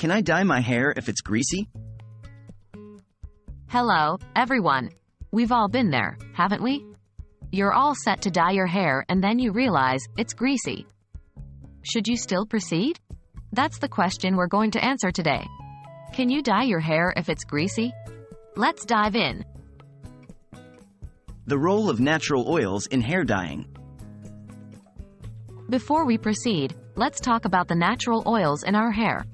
Can I dye my hair if it's greasy? Hello, everyone. We've all been there, haven't we? You're all set to dye your hair and then you realize it's greasy. Should you still proceed? That's the question we're going to answer today. Can you dye your hair if it's greasy? Let's dive in. The role of natural oils in hair dyeing. Before we proceed, let's talk about the natural oils in our hair.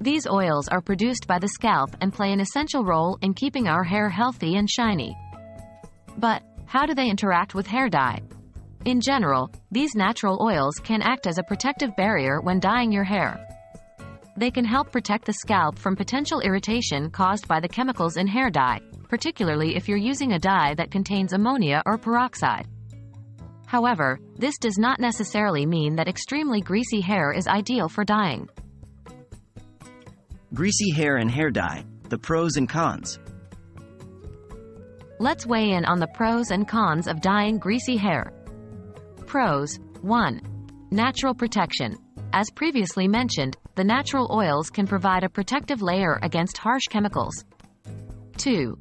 These oils are produced by the scalp and play an essential role in keeping our hair healthy and shiny. But how do they interact with hair dye? In general, these natural oils can act as a protective barrier when dyeing your hair. They can help protect the scalp from potential irritation caused by the chemicals in hair dye, particularly if you're using a dye that contains ammonia or peroxide. However, this does not necessarily mean that extremely greasy hair is ideal for dyeing. Greasy hair and hair dye, the pros and cons. Let's weigh in on the pros and cons of dyeing greasy hair. Pros. 1. Natural protection. As previously mentioned, the natural oils can provide a protective layer against harsh chemicals. 2.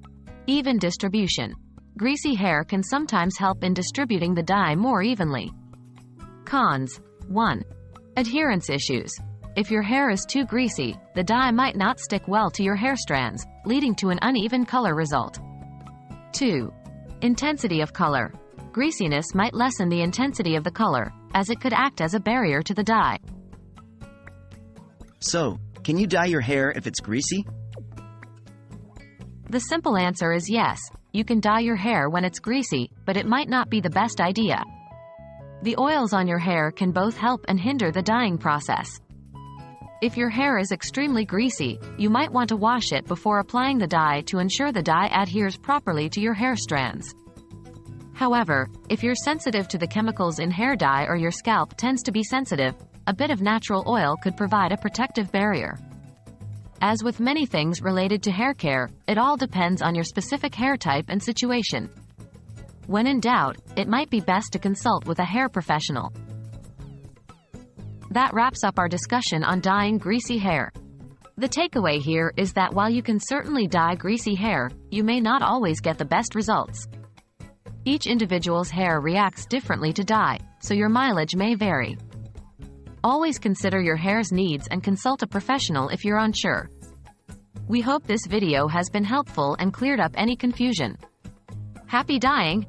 Even distribution. Greasy hair can sometimes help in distributing the dye more evenly. Cons. 1. Adherence issues. If your hair is too greasy, the dye might not stick well to your hair strands, leading to an uneven color result. 2. Intensity of color. Greasiness might lessen the intensity of the color, as it could act as a barrier to the dye. So, can you dye your hair if it's greasy? The simple answer is yes, you can dye your hair when it's greasy, but it might not be the best idea. The oils on your hair can both help and hinder the dyeing process. If your hair is extremely greasy, you might want to wash it before applying the dye to ensure the dye adheres properly to your hair strands. However, if you're sensitive to the chemicals in hair dye or your scalp tends to be sensitive, a bit of natural oil could provide a protective barrier. As with many things related to hair care, it all depends on your specific hair type and situation. When in doubt, it might be best to consult with a hair professional. That wraps up our discussion on dyeing greasy hair. The takeaway here is that while you can certainly dye greasy hair, you may not always get the best results. Each individual's hair reacts differently to dye, so your mileage may vary. Always consider your hair's needs and consult a professional if you're unsure. We hope this video has been helpful and cleared up any confusion. Happy dyeing!